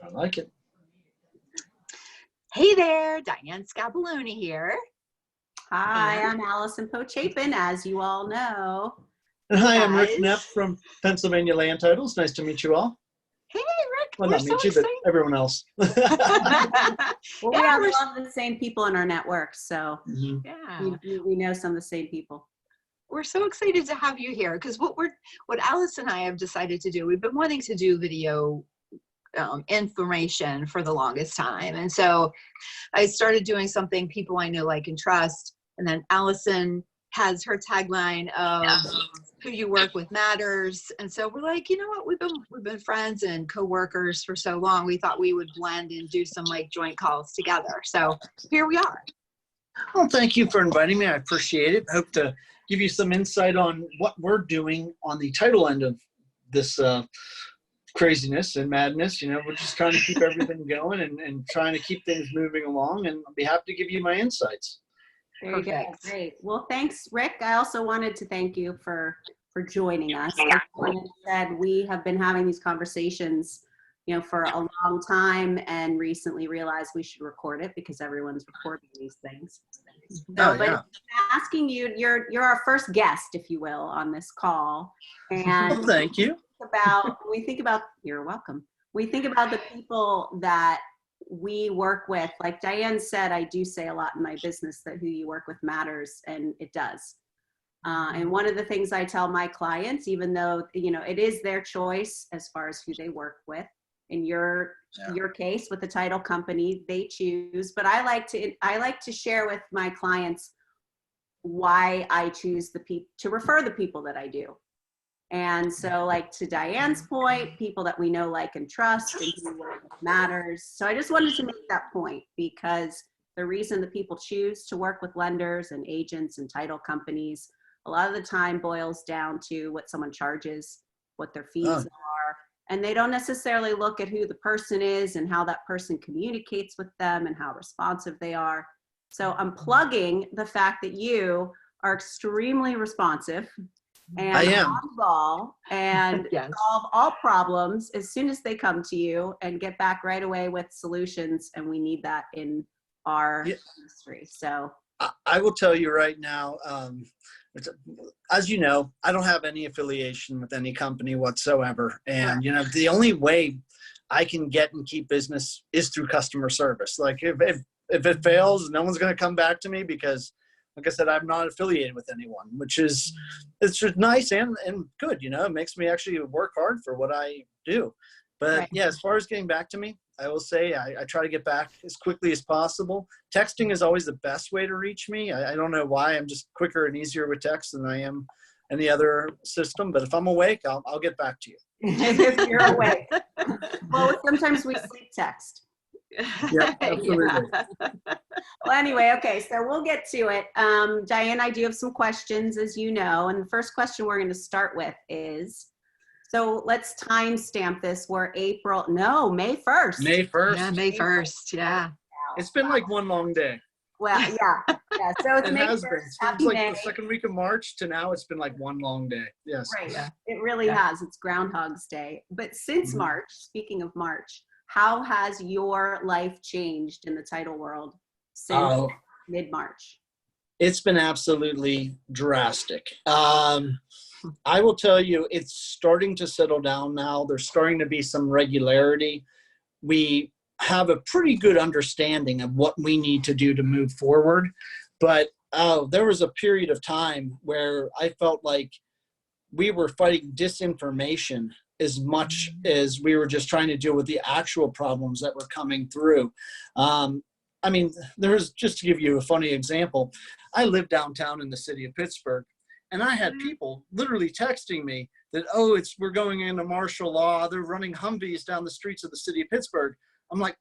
I like it. Hey there, Diane Scapoloni here. Hi, I'm Allison Pochapin, as you all know. And hi, I'm Rick Neff from Pennsylvania Land Titles. Nice to meet you all. Hey, Rick. Well, we're not so meet you, but everyone else. Well, we have a lot of the same people in our network, so we know some of the same people. We're so excited to have you here because what Alice and I have decided to do, we've been wanting to do video information for the longest time. And so I started doing something people I know, like, and trust. And then Allison has her tagline of who you work with matters. And so we're like, you know what, we've been friends and co-workers for so long. We thought we would blend and do some like joint calls together. So here we are. Well, thank you for inviting me. I appreciate it. I hope to give you some insight on what we're doing on the title end of this craziness and madness. You know, we're just trying to keep everything going and trying to keep things moving along, and I'll be happy to give you my insights. There you go. Great. Well, thanks, Rick. I also wanted to thank you for joining us. Like Glenn said, we have been having these conversations, you know, for a long time, and recently realized we should record it because everyone's recording these things. So, but asking you, you're our first guest, if you will, on this call. And well, thank you. You're welcome. We think about the people that we work with. Like Diane said, I do say a lot in my business that who you work with matters, and it does. And one of the things I tell my clients, even though, you know, it is their choice as far as who they work with, in your case with the title company, they choose, but I like to share with my clients why I choose to refer the people that I do. And so, like, to Diane's point, people that we know, like, and trust, and who work with matters. So I just wanted to make that point, because the reason that people choose to work with lenders and agents and title companies a lot of the time boils down to what someone charges, what their fees are, and they don't necessarily look at who the person is and how that person communicates with them and how responsive they are. So I'm plugging the fact that you are extremely responsive and on the ball and solve all problems as soon as they come to you and get back right away with solutions. And we need that in our industry. So I will tell you right now, as you know, I don't have any affiliation with any company whatsoever. And, you know, the only way I can get and keep business is through customer service. Like if it fails, no one's going to come back to me because, like I said, I'm not affiliated with anyone, which is, it's just nice and good. You know, it makes me actually work hard for what I do. But yeah, as far as getting back to me, I will say I try to get back as quickly as possible. Texting is always the best way to reach me. I don't know why. I'm just quicker and easier with text than I am any other system. But if I'm awake, I'll get back to you. If you're awake. Well, sometimes we sleep text. Yeah, absolutely. Well, anyway, okay, so we'll get to it. Diane, I do have some questions, as you know. And the first question we're going to start with is, so let's timestamp this. We're May 1st. May 1st. Yeah, May 1st. Yeah. It's been like one long day. Well, yeah. So it's it May has 1st. been. Since like the second week of March to now, it's been like one long day. Yes. Right. Yeah. It really has. It's Groundhog's Day. But since March, speaking of March, how has your life changed in the title world since mid-March? It's been absolutely drastic. I will tell you, it's starting to settle down now. There's starting to be some regularity. We have a pretty good understanding of what we need to do to move forward. But there was a period of time where I felt like we were fighting disinformation as much as we were just trying to deal with the actual problems that were coming through. I mean, just to give you a funny example, I live downtown in the city of Pittsburgh, and I had people literally texting me that, we're going into martial law. They're running Humvees down the streets of the city of Pittsburgh. I'm like,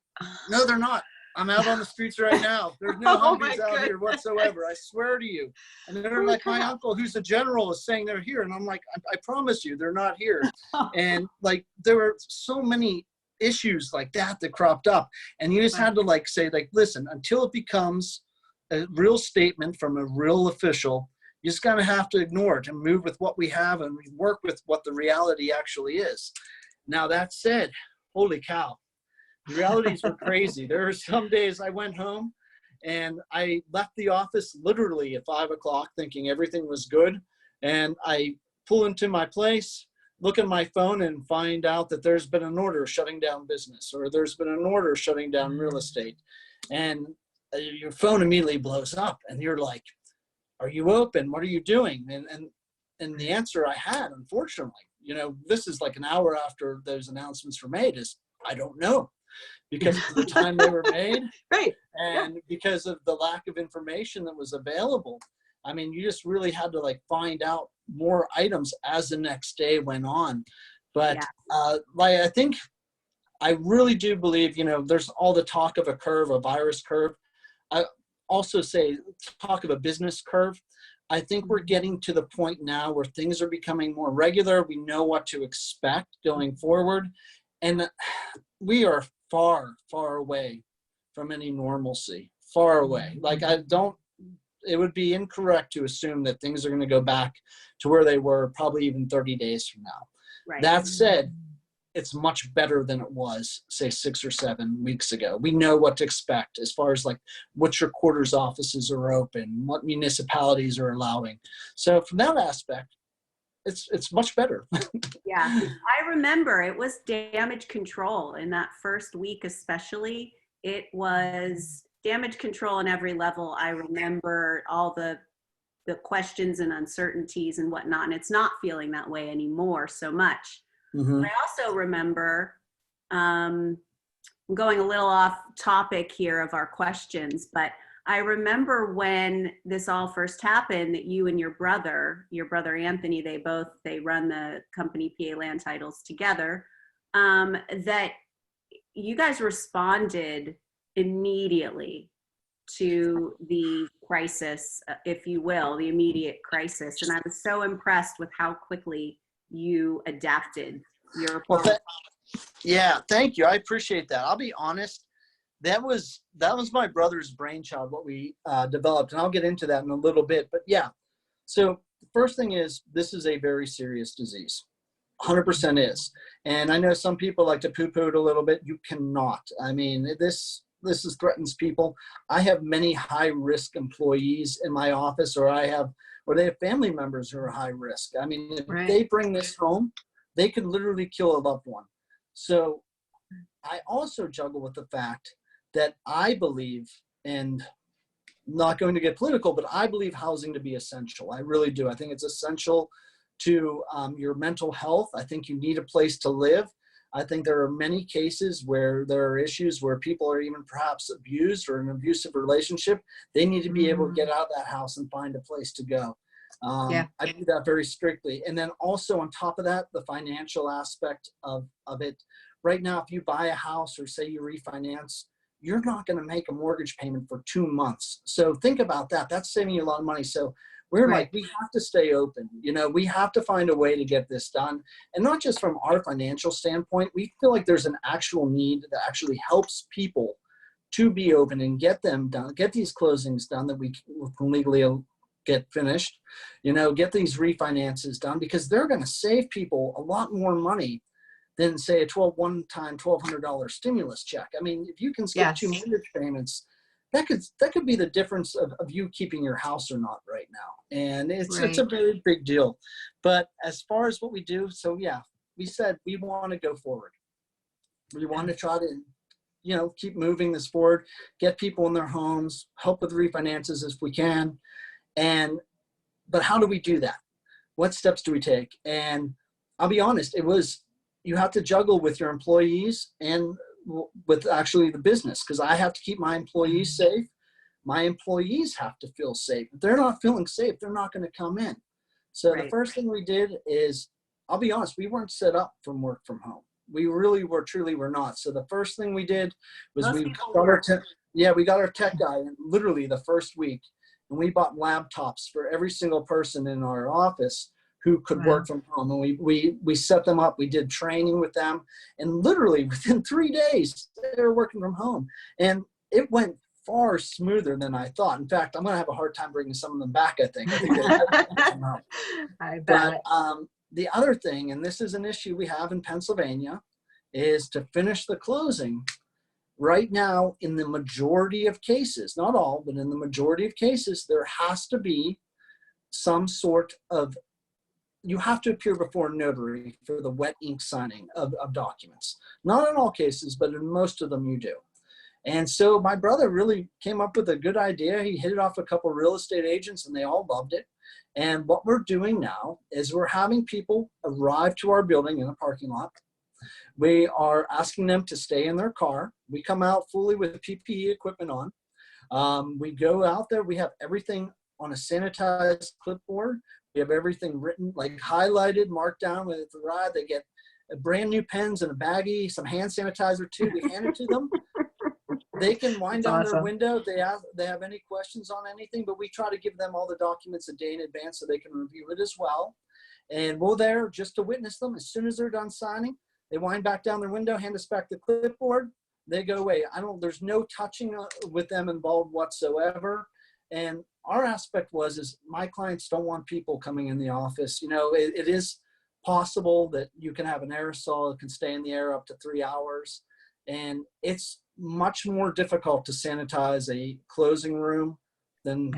no, they're not. I'm out on the streets right now. There's no Humvees out here whatsoever. I swear to you. And they're like, my uncle, who's a general, is saying they're here. And I'm like, I promise you, they're not here. And like, there were so many issues like that cropped up. And you just had to like say, like, listen, until it becomes a real statement from a real official, you just gotta have to ignore it and move with what we have and work with what the reality actually is. Now that said, holy cow, The realities were crazy. There were some days I went home and I left the office literally at 5 o'clock thinking everything was good. And I pull into my place, look at my phone and find out that there's been an order shutting down business, or there's been an order shutting down real estate. And your phone immediately blows up and you're like, are you open? What are you doing? And the answer I had, unfortunately, this is like an hour after those announcements were made, is I don't know, because of the time they were made. Right. And because of the lack of information that was available. I mean, you just really had to like find out more items as the next day went on. But I think, I really do believe, there's all the talk of a curve, a virus curve. I also say talk of a business curve. I think we're getting to the point now where things are becoming more regular. We know what to expect going forward. And we are far, far away from any normalcy, far away. Like it would be incorrect to assume that things are going to go back to where they were probably even 30 days from now. Right. That said, it's much better than it was, say, 6 or 7 weeks ago. We know what to expect as far as like what your quarters offices are open, what municipalities are allowing. So from that aspect, it's much better. Yeah, I remember it was damage control in that first week, especially. It was damage control on every level. I remember all the questions and uncertainties and whatnot, and it's not feeling that way anymore so much. Mm-hmm. I also remember, I'm going a little off topic here of our questions, but I remember when this all first happened that you and your brother Anthony, they run the company PA Land Titles together, that you guys responded immediately to the crisis, if you will, the immediate crisis. And I was so impressed with how quickly you adapted your approach. Well, thank you. I appreciate that. I'll be honest. That was my brother's brainchild, what we developed, and I'll get into that in a little bit. But yeah, so the first thing is, this is a very serious disease. 100% is. And I know some people like to poo-poo it a little bit. You cannot. I mean, this threatens people. I have many high-risk employees in my office, or they have family members who are high risk. I mean, if they bring this home, they could literally kill a loved one. So I also juggle with the fact that I believe, and I'm not going to get political, but I believe housing to be essential. I really do. I think it's essential to your mental health. I think you need a place to live. I think there are many cases where there are issues where people are even perhaps abused or in an abusive relationship. They need to be able to get out of that house and find a place to go. I do that very strictly. And then also on top of that, the financial aspect of it. Right now, if you buy a house or say you refinance, you're not going to make a mortgage payment for 2 months. So think about that. That's saving you a lot of money. So we're like, we have to stay open. We have to find a way to get this done. And not just from our financial standpoint, we feel like there's an actual need that actually helps people to be open and get them done, get these closings done that we can legally get finished, get these refinances done, because they're going to save people a lot more money than say a one-time $1,200 stimulus check. I mean, if you can skip 2 mortgage payments, that could be the difference of you keeping your house or not right now. And it's a very big deal. But as far as what we do, so yeah, we said we want to go forward. We want to try to, keep moving this forward, get people in their homes, help with refinances if we can. But how do we do that? What steps do we take? And I'll be honest, you have to juggle with your employees and with actually the business, because I have to keep my employees safe. My employees have to feel safe. If they're not feeling safe, they're not going to come in. So the first thing we did is, I'll be honest, we weren't set up from work from home. We really truly were not. So the first thing we did was we got our tech guy in literally the first week, and we bought laptops for every single person in our office who could work from home. And we set them up. We did training with them. And literally within 3 days, they were working from home. And it went far smoother than I thought. In fact, I'm going to have a hard time bringing some of them back, I think. I bet. But the other thing, and this is an issue we have in Pennsylvania, is to finish the closing. Right now, in the majority of cases, not all, but in the majority of cases, there has to be some sort of, you have to appear before a notary for the wet ink signing of documents. Not in all cases, but in most of them you do. And so my brother really came up with a good idea. He hit it off a couple of real estate agents and they all loved it. And what we're doing now is we're having people arrive to our building in a parking lot. We are asking them to stay in their car. We come out fully with PPE equipment on. We go out there. We have everything on a sanitized clipboard. We have everything written, like highlighted, marked down with the ride. They get brand new pens and a baggie, some hand sanitizer too. We hand it to them. They can wind down their window if they have any questions on anything, but we try to give them all the documents a day in advance so they can review it as well. And we're there just to witness them. As soon as they're done signing, they wind back down their window, hand us back the clipboard, they go away. There's no touching with them involved whatsoever. And our aspect is my clients don't want people coming in the office. It is possible that you can have an aerosol that can stay in the air up to 3 hours. And it's much more difficult to sanitize a closing room than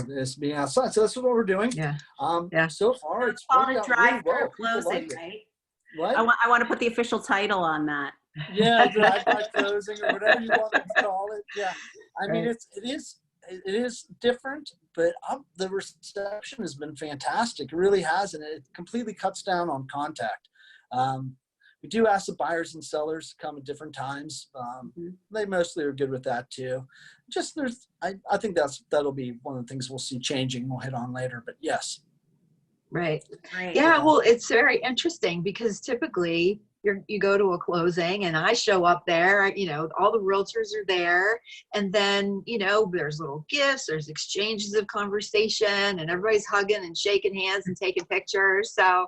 this being outside. So that's what we're doing. So far, it's called a worked out really well. closing, right? What? I want to put the official title on that. Yeah, drive-by closing or whatever you want to call it. Yeah, I mean it is different, but the reception has been fantastic. It really has, and it completely cuts down on contact. We do ask the buyers and sellers to come at different times. They mostly are good with that too. I think that'll be one of the things we'll see changing. We'll hit on later, but yes. Right. Yeah. Well, it's very interesting because typically you go to a closing and I show up there, all the realtors are there, and then, there's little gifts, there's exchanges of conversation, and everybody's hugging and shaking hands and taking pictures. So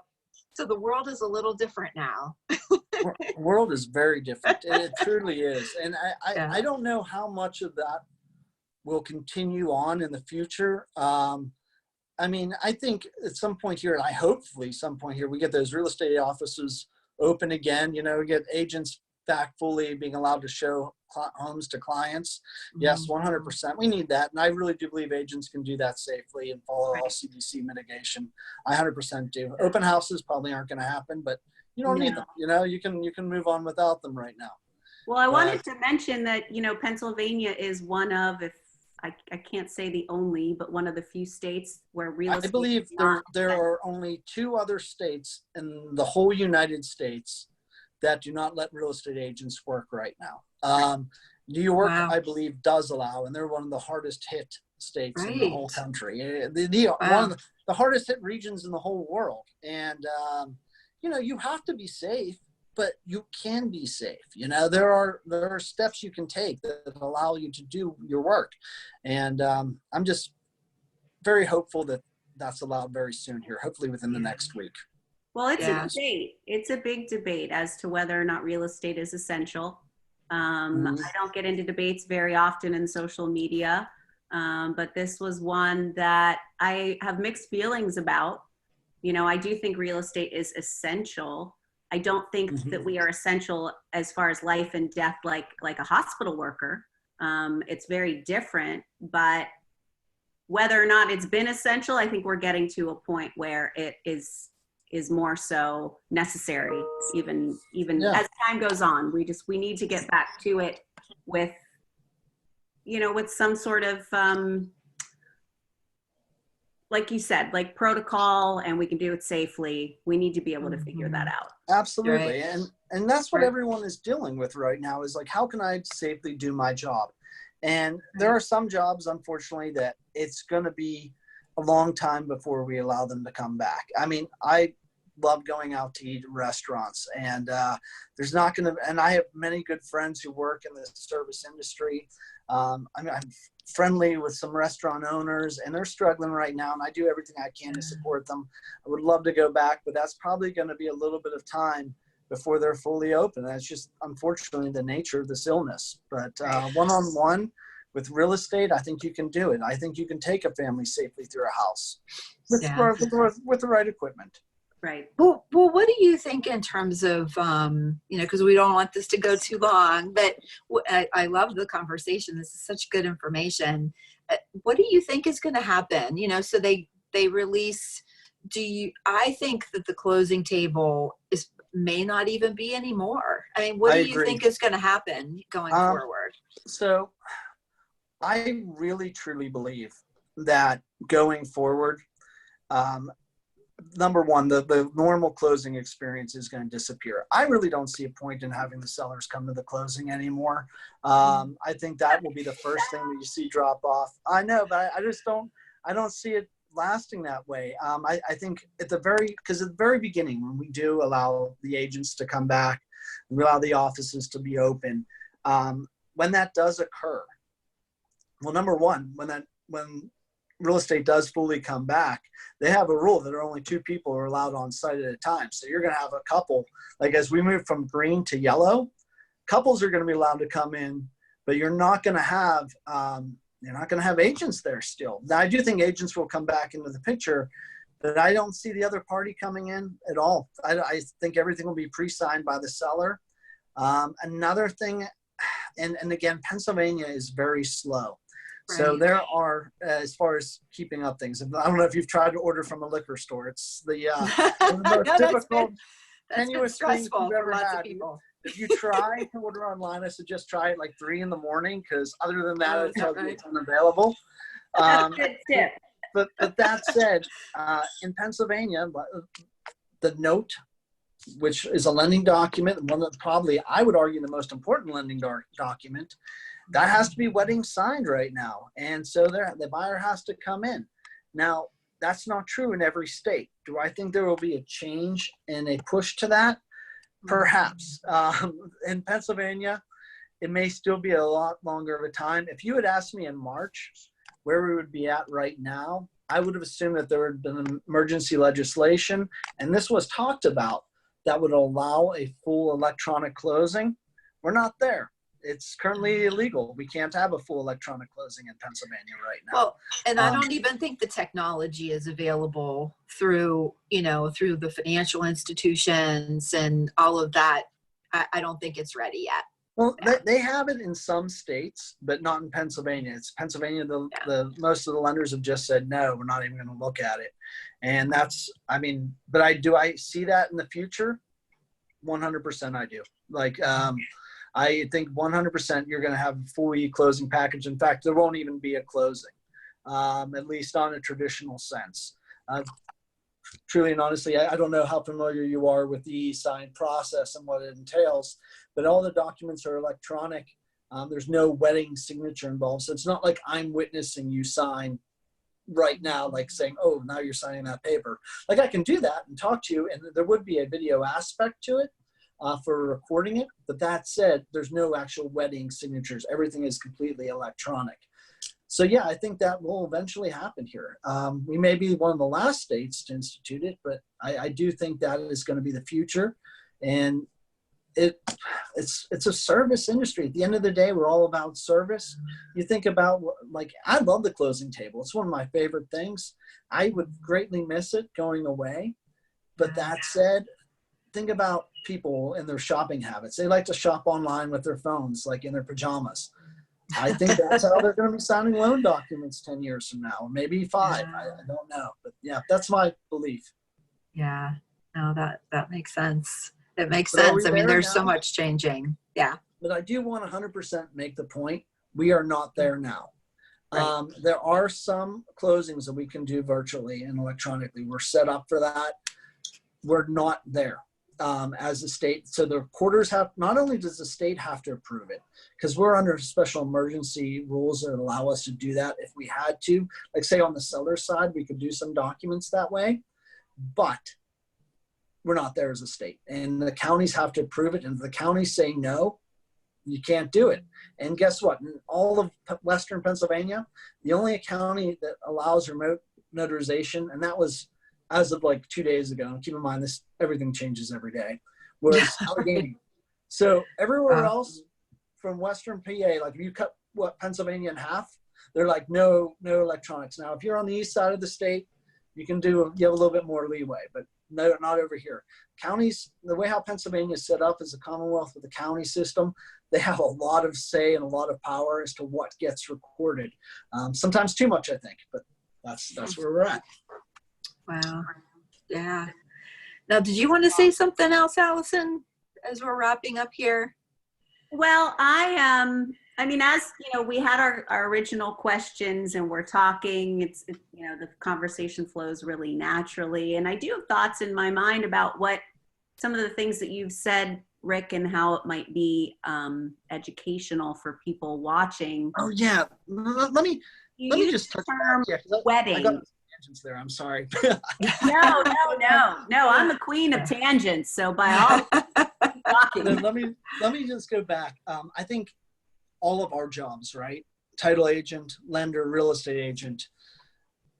the world is a little different now. The world is very different. It truly is. And I don't know how much of that will continue on in the future. I think at some point here, hopefully some point here, we get those real estate offices open again. We get agents back fully being allowed to show homes to clients. Yes, 100%. We need that. And I really do believe agents can do that safely and follow all CDC mitigation. I 100% do. Open houses probably aren't going to happen, but you don't need them. You can move on without them right now. Well, I wanted to mention that, Pennsylvania is one of, if I can't say the only, but one of the few states where real estate. I believe there are only 2 other states in the whole United States that do not let real estate agents work right now. New York, I believe, does allow, and they're one of the hardest hit states in the whole country. One of the hardest hit regions in the whole world. And, you have to be safe, but you can be safe. There are steps you can take that allow you to do your work. And I'm just very hopeful that that's allowed very soon here, hopefully within the next week. Well, it's a debate. It's a big debate as to whether or not real estate is essential. I don't get into debates very often in social media, but this was one that I have mixed feelings about. I do think real estate is essential. I don't think that we are essential as far as life and death, like a hospital worker. It's very different, but whether or not it's been essential, I think we're getting to a point where it is more so necessary, even as time goes on. We need to get back to it with, with some sort of, like you said, like protocol, and we can do it safely. We need to be able to figure that out. Absolutely. Right. And that's what everyone is dealing with right now is like, how can I safely do my job? And there are some jobs, unfortunately, that it's going to be a long time before we allow them to come back. I love going out to eat at restaurants, and there's not going to, and I have many good friends who work in the service industry. I'm friendly with some restaurant owners, and they're struggling right now, and I do everything I can to support them. I would love to go back, but that's probably going to be a little bit of time before they're fully open. That's just, unfortunately, the nature of this illness. But one-on-one with real estate, I think you can do it. I think you can take a family safely through a house with the right equipment. Right. Well, what do you think in terms of, because we don't want this to go too long, but I love the conversation. This is such good information. What do you think is going to happen? So they release, I think that the closing table may not even be anymore. I mean, what I do you agree. think is going to happen going forward? So I really truly believe that going forward, number one, the normal closing experience is going to disappear. I really don't see a point in having the sellers come to the closing anymore. I think that will be the first thing that you see drop off. I know, but I don't see it lasting that way. I think at the very beginning, when we do allow the agents to come back, we allow the offices to be open, when that does occur, well, number one, when real estate does fully come back, they have a rule that only 2 people are allowed on site at a time. So you're going to have a couple, like as we move from green to yellow, couples are going to be allowed to come in, but you're not going to have agents there still. Now, I do think agents will come back into the picture, but I don't see the other party coming in at all. I think everything will be pre-signed by the seller. Another thing, and again, Pennsylvania is very slow. So there are, as far as keeping up things, I don't know if you've tried to order from a liquor store. It's the most difficult, tenuous thing you've ever had. If you try to order online, I suggest try it like 3 in the morning, because other than that, it tells you it's unavailable. Good tip. But that said, in Pennsylvania, the note, which is a lending document, one that probably, I would argue, the most important lending document, that has to be wedding signed right now. And so the buyer has to come in. Now, that's not true in every state. Do I think there will be a change and a push to that? Perhaps. In Pennsylvania, it may still be a lot longer of a time. If you had asked me in March where we would be at right now, I would have assumed that there had been emergency legislation, and this was talked about, that would allow a full electronic closing. We're not there. It's currently illegal. We can't have a full electronic closing in Pennsylvania right now. Well, and I don't even think the technology is available through the financial institutions and all of that. I don't think it's ready yet. Well, they have it in some states, but not in Pennsylvania. It's Pennsylvania. The most of the lenders have just said, no, we're not even going to look at it. And that's, but I see that in the future? 100% I do. I think 100% you're going to have a full e-closing package. In fact, there won't even be a closing, at least on a traditional sense. Truly and honestly, I don't know how familiar you are with the e-sign process and what it entails, but all the documents are electronic. There's no wedding signature involved. So it's not like I'm witnessing you sign right now, like saying, oh, now you're signing that paper. Like, I can do that and talk to you, and there would be a video aspect to it. For recording it, but that said, there's no actual wedding signatures. Everything is completely electronic. So yeah, I think that will eventually happen here. We may be one of the last states to institute it, but I do think that is going to be the future. And it's a service industry. At the end of the day, we're all about service. You think about, I love the closing table. It's one of my favorite things. I would greatly miss it going away. But that said, think about people and their shopping habits. They like to shop online with their phones, like in their pajamas. I think that's how they're going to be signing loan documents 10 years from now, or maybe 5. I don't know. But yeah, that's my belief. Yeah, no, that makes sense. It makes sense. I mean, there's so much changing. Yeah. But I do want to 100% make the point. We are not there now. Right. There are some closings that we can do virtually and electronically. We're set up for that. We're not there. As a state. So the quarters not only does the state have to approve it, because we're under special emergency rules that allow us to do that if we had to, like say on the seller side, we could do some documents that way, but we're not there as a state, and the counties have to approve it. And if the counties say no, you can't do it. And guess what? In all of Western Pennsylvania, the only county that allows remote notarization, and that was as of 2 days ago, and keep in mind everything changes every day, was Allegheny. So everywhere else from Western PA, if you cut Pennsylvania in half, they're no electronics. Now, if you're on the east side of the state, you have a little bit more leeway, but no, not over here. Counties, the way how Pennsylvania is set up as a Commonwealth with the county system, they have a lot of say and a lot of power as to what gets recorded. Sometimes too much, I think, but that's where we're at. Wow. Yeah. Now, did you want to say something else, Allison, as we're wrapping up here? Well, I mean, as you know, we had our original questions and we're talking, you know, the conversation flows really naturally. And I do have thoughts in my mind about what some of the things that you've said, Rick, and how it might be educational for people watching. Oh yeah. Let me just touch term on wedding. I got tangents there. I'm sorry. No, I'm the queen of tangents. So by all talking. Then let me just go back. I think all of our jobs, right? Title agent, lender, real estate agent,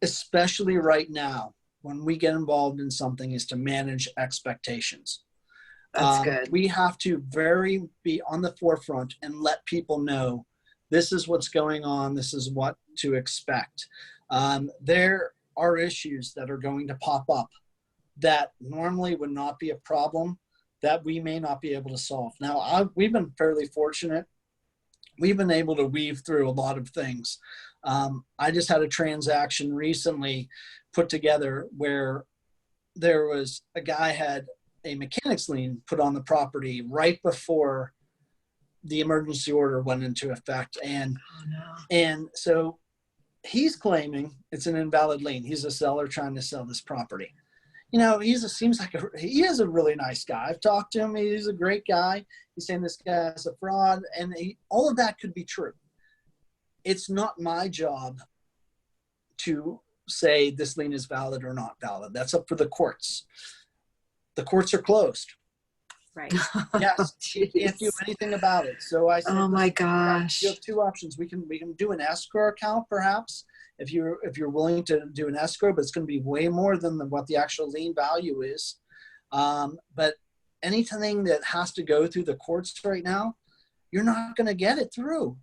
especially right now, when we get involved in something, is to manage expectations. That's good. We have to be on the forefront and let people know this is what's going on. This is what to expect. There are issues that are going to pop up that normally would not be a problem that we may not be able to solve. Now, we've been fairly fortunate. We've been able to weave through a lot of things. I just had a transaction recently put together where there was a guy had a mechanic's lien put on the property right before the emergency order went into effect. And so he's claiming it's an invalid lien. He's a seller trying to sell this property. You know, he is a really nice guy. I've talked to him. He's a great guy. He's saying this guy's a fraud, and all of that could be true. It's not my job to say this lien is valid or not valid. That's up for the courts. The courts are closed. Right. Yes, you can't do anything about it. So I said, oh my gosh. You have two options. We can do an escrow account, perhaps, if you're willing to do an escrow, but it's going to be way more than what the actual lien value is. But anything that has to go through the courts right now, you're not going to get it through.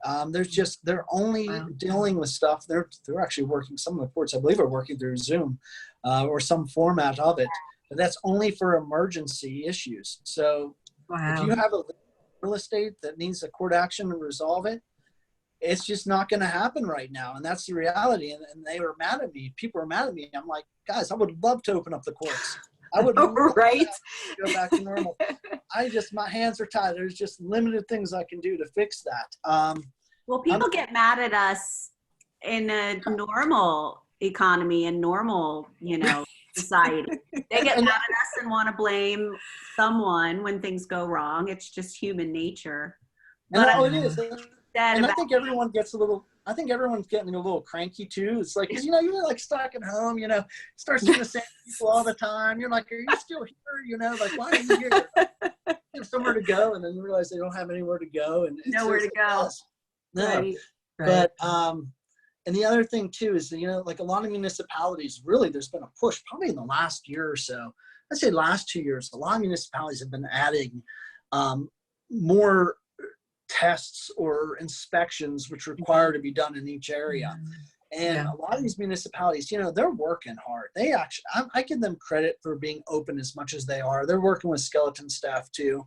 They're only dealing with stuff. They're actually working. Some of the courts, I believe, are working through Zoom or some format of it. But that's only for emergency issues. So if you have a real estate that needs a court action to resolve it, it's just not going to happen right now. And that's the reality. And they were mad at me. People were mad at me. I'm like, guys, I would love to open up the courts. I would love right? to go back to normal. My hands are tied. There's just limited things I can do to fix that. Well, people get mad at us in a normal economy and normal, society. They get mad at us and want to blame someone when things go wrong. It's just human nature. But it is. And I think everyone gets everyone's getting a little cranky too. It's like, you're like stuck at home, start seeing the same people all the time. You're like, are you still here? Like, why are you here? You have somewhere to go, and then you realize they don't have anywhere to go. And nowhere to go. No. Right. But, and the other thing too is, like a lot of municipalities, really, there's been a push probably in the last year or so. I'd say last 2 years, a lot of municipalities have been adding more tests or inspections which require to be done in each area. And a lot of these municipalities, they're working hard. They actually, I give them credit for being open as much as they are. They're working with skeleton staff too.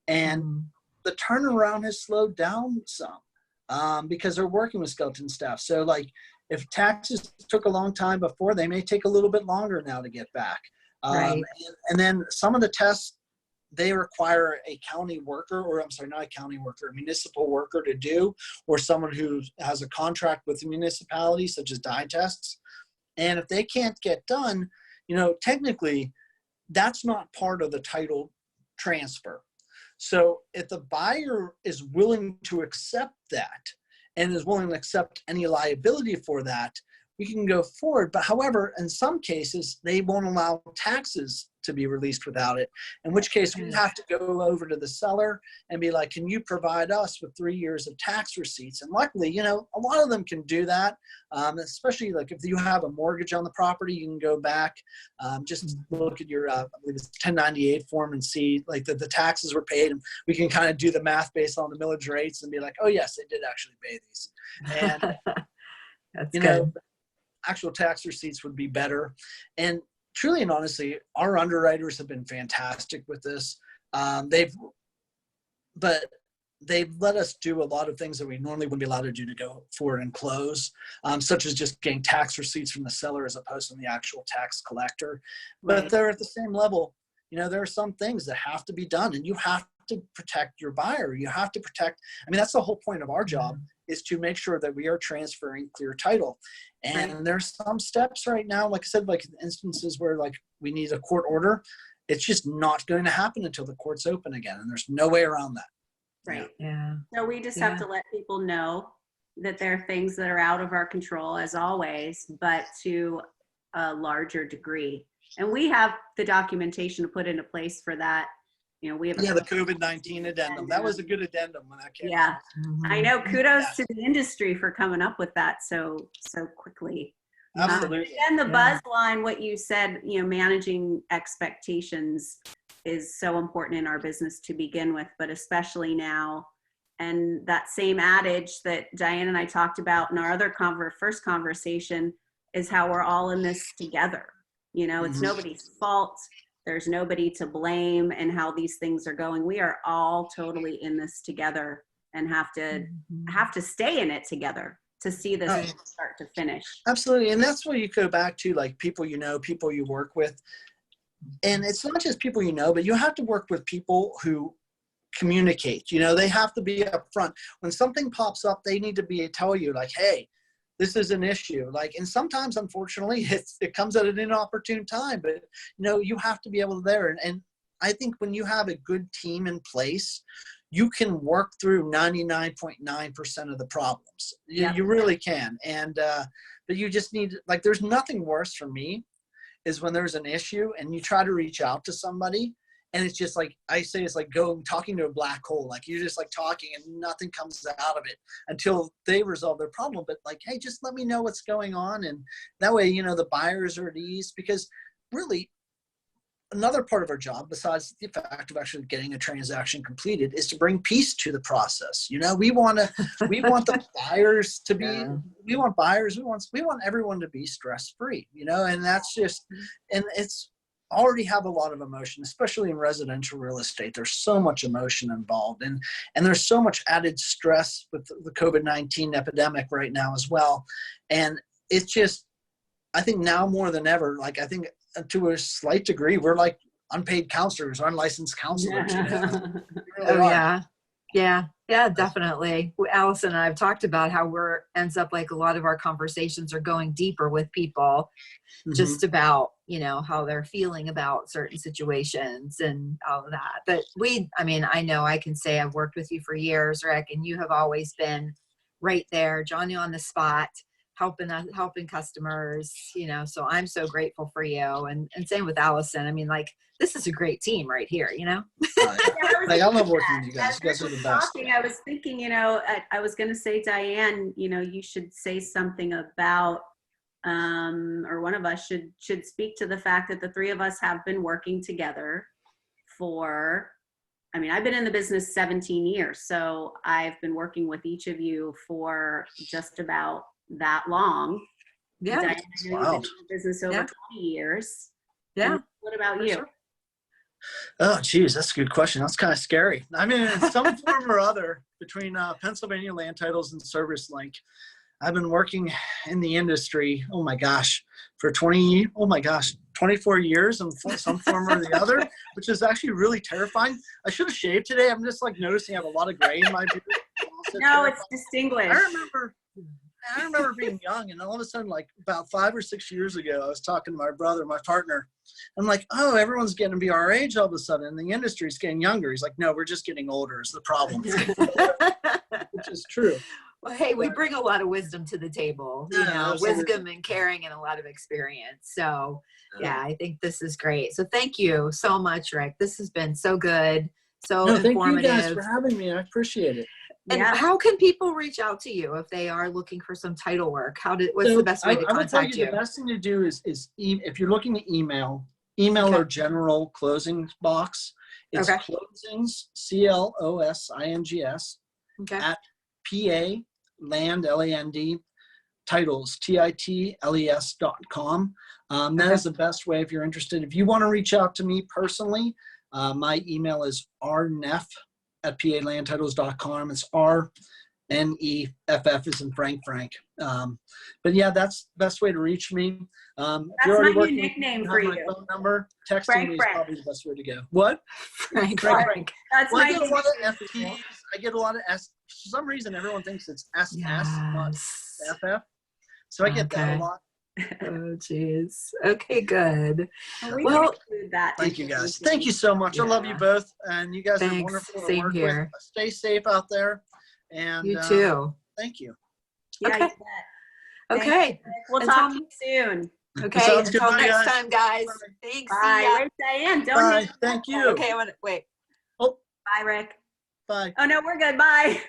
And the turnaround has slowed down some because they're working with skeleton staff. So like if taxes took a long time before, they may take a little bit longer now to get back. Right. And then some of the tests, they require a county worker, or I'm sorry, not a county worker, a municipal worker to do, or someone who has a contract with the municipality, such as dye tests. And if they can't get done, technically that's not part of the title transfer. So if the buyer is willing to accept that and is willing to accept any liability for that, we can go forward. But however, in some cases, they won't allow taxes to be released without it, in which case we have to go over to the seller and be like, can you provide us with 3 years of tax receipts? And luckily, a lot of them can do that, especially like if you have a mortgage on the property, you can go back, just look at your, I believe it's 1098 form and see like the taxes were paid, and we can kind of do the math based on the millage rates and be like, oh yes, they did actually pay these. And that's good. actual tax receipts would be better. And truly and honestly, our underwriters have been fantastic with this. They've let us do a lot of things that we normally wouldn't be allowed to do to go forward and close, such as just getting tax receipts from the seller as opposed to the actual tax collector. But they're at the same level. There are some things that have to be done, and you have to protect your buyer. You have to protect, that's the whole point of our job, is to make sure that we are transferring clear title. And there's some steps right now, like I said, like instances where like we need a court order. It's just not going to happen until the court's open again. And there's no way around that. Right. Yeah. So we just have to let people know that there are things that are out of our control, as always, but to a larger degree. And we have the documentation to put into place for that. We have the COVID-19 addendum. That was a good addendum when that came out. I know. Kudos to the industry for coming up with that so quickly. Absolutely. And the buzz line, what you said, managing expectations is so important in our business to begin with, but especially now. And that same adage that Diane and I talked about in our other first conversation is how we're all in this together. It's nobody's fault. There's nobody to blame and how these things are going. We are all totally in this together and have to stay in it together to see this from start to finish. Absolutely. And that's where you go back to like people people you work with. And it's not just people but you have to work with people who communicate. They have to be upfront. When something pops up, they need to tell you like, hey, this is an issue. And sometimes, unfortunately, it comes at an inopportune time, but you have to be able to there. And I think when you have a good team in place, you can work through 99.9% of the problems. You really can. And, but you just need, there's nothing worse for me is when there's an issue and you try to reach out to somebody and it's just like, I say, it's like talking to a black hole. Like you're just like talking and nothing comes out of it until they resolve their problem. But like, hey, just let me know what's going on. And that way, the buyers are at ease, because really another part of our job, besides the fact of actually getting a transaction completed, is to bring peace to the process. We want the buyers to be, we want everyone to be stress-free, and that's just, and it's already have a lot of emotion, especially in residential real estate. There's so much emotion involved, and there's so much added stress with the COVID-19 epidemic right now as well. And it's just, I think now more than ever, I think to a slight degree, we're like unpaid counselors, unlicensed counselors. Really Yeah, definitely. Allison and I have talked about how ends up like a lot of our conversations are going deeper with people, just about, how they're feeling about certain situations and all of that. But I know I can say I've worked with you for years, Rick, and you have always been right there, Johnny on the spot, helping customers, so I'm so grateful for you. And same with Allison. This is a great team right here, I love working with you guys. You guys are the best. I was thinking, I was going to say, Diane, you should say something about, or one of us should speak to the fact that the three of us have been working together for, I've been in the business 17 years, so I've been working with each of you for just about that long. Yeah. Diane, you've been in the business over 20 years. Yeah. And what about you? Sure. Oh, geez, that's a good question. That's kind of scary. In some form or other, between Pennsylvania Land Titles and Service Link, I've been working in the industry, for 24 years in some form or the other, which is actually really terrifying. I should have shaved today. I'm just noticing I have a lot of gray in my beard. No, it's distinguished. I remember being young, and all of a sudden, about 5 or 6 years ago, I was talking to my brother, my partner. I'm like, oh, everyone's getting to be our age all of a sudden, and the industry's getting younger. He's like, no, we're just getting older is the problem. Which is true. Well, hey, we bring a lot of wisdom to the table, wisdom and caring and a lot of experience. So, I think this is great. So thank you so much, Rick. This has been so good, informative. Thank you guys for having me. I appreciate it. And how can people reach out to you if they are looking for some title work? What's the best way to contact you? The best thing to do is if you're looking to email our general closing box. It's closings, CLOSINGS, at PA Land, LAND, Titles, TITLES.com. That is the best way if you're interested. If you want to reach out to me personally, my email is rneff@palandtitles.com. It's RNEFF is in Frank. But yeah, that's the best way to reach me. That's my new nickname for my you. phone number. Texting Frank me is Frank. probably the best way to go. What? Frank. That's Well, my I get a lot of nickname. FTs. I get a lot of S. For some reason, everyone thinks it's SS, not Yes. FF. So I get that Okay. a lot. Oh, geez. Okay, good. We Well, can include that. Thank you, guys. Thank you so much. I love you Yeah. both, and you guys are Thanks. wonderful to Same work here. with. Stay safe out there, and You too. thank you. Yeah, Okay. you bet. Okay. We'll Until- talk to you soon. Okay. Sounds good. Until Bye, next guys. time, guys. Bye. Thanks. Bye. See ya. Where's Diane? Don't Bye. hang up. Thank you. Okay, I want to wait. Oh, Bye, Rick. bye. Oh, no, we're good. Bye.